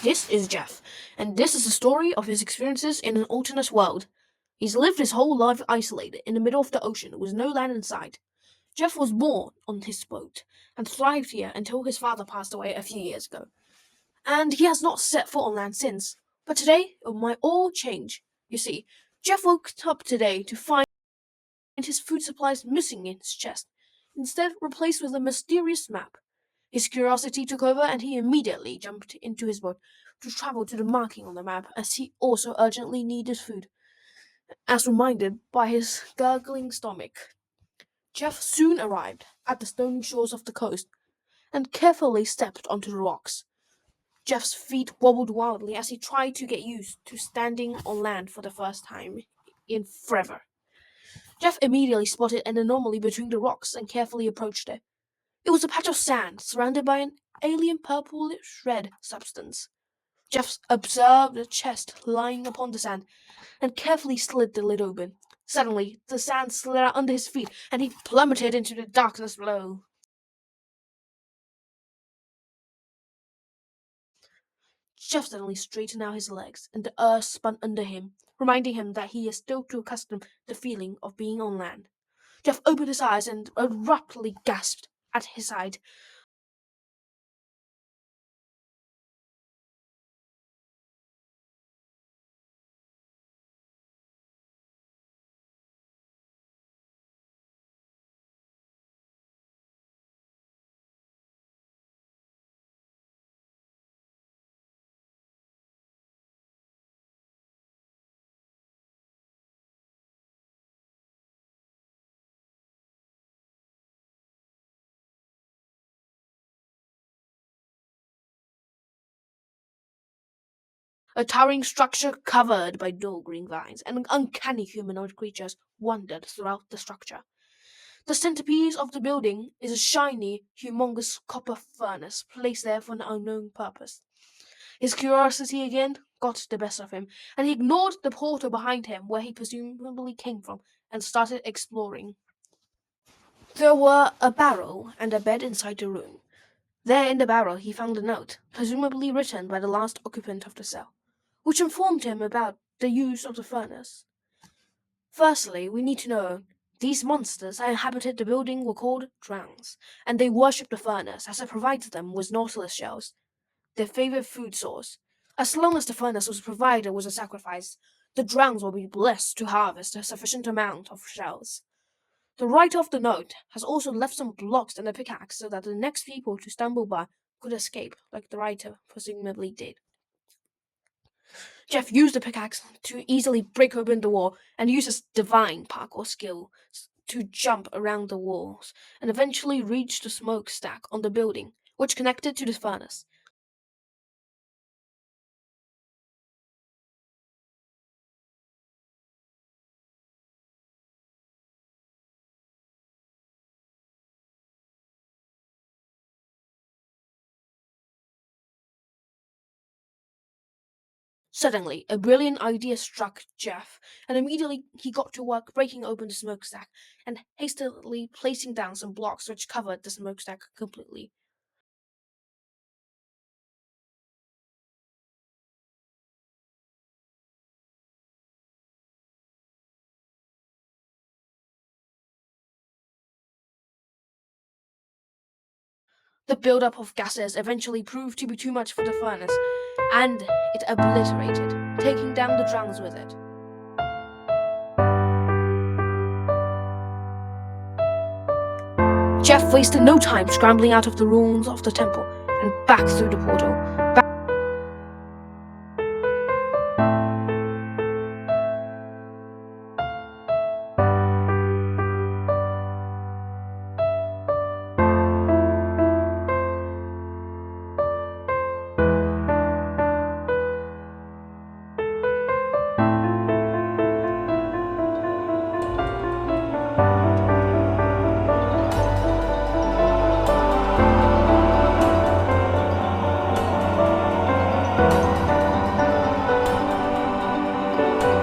This is Jeff, and this is the story of his experiences in an alternate world. He's lived his whole life isolated in the middle of the ocean with no land in sight. Jeff was born on his boat and thrived here until his father passed away a few years ago. And he has not set foot on land since. But today, it might all change. You see, Jeff woke up today to find his food supplies missing in his chest, instead replaced with a mysterious map. His curiosity took over and he immediately jumped into his boat to travel to the marking on the map as he also urgently needed food, as reminded by his gurgling stomach. Jeff soon arrived at the stony shores of the coast and carefully stepped onto the rocks. Jeff's feet wobbled wildly as he tried to get used to standing on land for the first time in forever. Jeff immediately spotted an anomaly between the rocks and carefully approached it. It was a patch of sand surrounded by an alien purplish red substance. Jeff observed a chest lying upon the sand and carefully slid the lid open. Suddenly, the sand slid out under his feet and he plummeted into the darkness below. Jeff suddenly straightened out his legs and the earth spun under him, reminding him that he is still too accustomed to the feeling of being on land. Jeff opened his eyes and abruptly gasped at his sight. A towering structure covered by dull green vines and uncanny humanoid creatures wandered throughout the structure. The centerpiece of the building is a shiny, humongous copper furnace placed there for an unknown purpose. His curiosity again got the best of him, and he ignored the portal behind him where he presumably came from and started exploring. There were a barrel and a bed inside the room. There in the barrel he found a note, presumably written by the last occupant of the cell, which informed him about the use of the furnace. Firstly, we need to know these monsters that inhabited the building were called drowns, and they worshipped the furnace as it provided them with nautilus shells, their favorite food source. As long as the furnace was provided with a sacrifice, the drowns will be blessed to harvest a sufficient amount of shells. The writer of the note has also left some blocks in the pickaxe so that the next people to stumble by could escape, like the writer presumably did. Jeff used the pickaxe to easily break open the wall and used his divine parkour skill to jump around the walls and eventually reach the smokestack on the building, which connected to the furnace. Suddenly, a brilliant idea struck Jeff, and immediately he got to work breaking open the smokestack and hastily placing down some blocks which covered the smokestack completely. The buildup of gases eventually proved to be too much for the furnace, and it obliterated, taking down the drowns with it. Jeff wasted no time scrambling out of the ruins of the temple and back through the portal.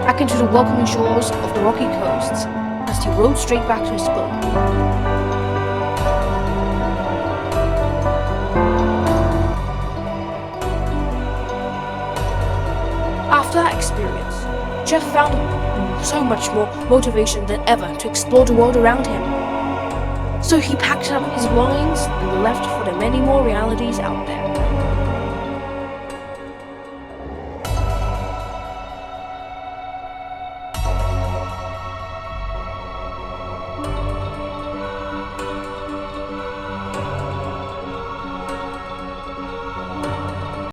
Back into the welcoming shores of the rocky coasts as he rode straight back to his boat. experience. Jeff found so much more motivation than ever to explore the world around him. So he packed up his belongings and left for the many more realities out there.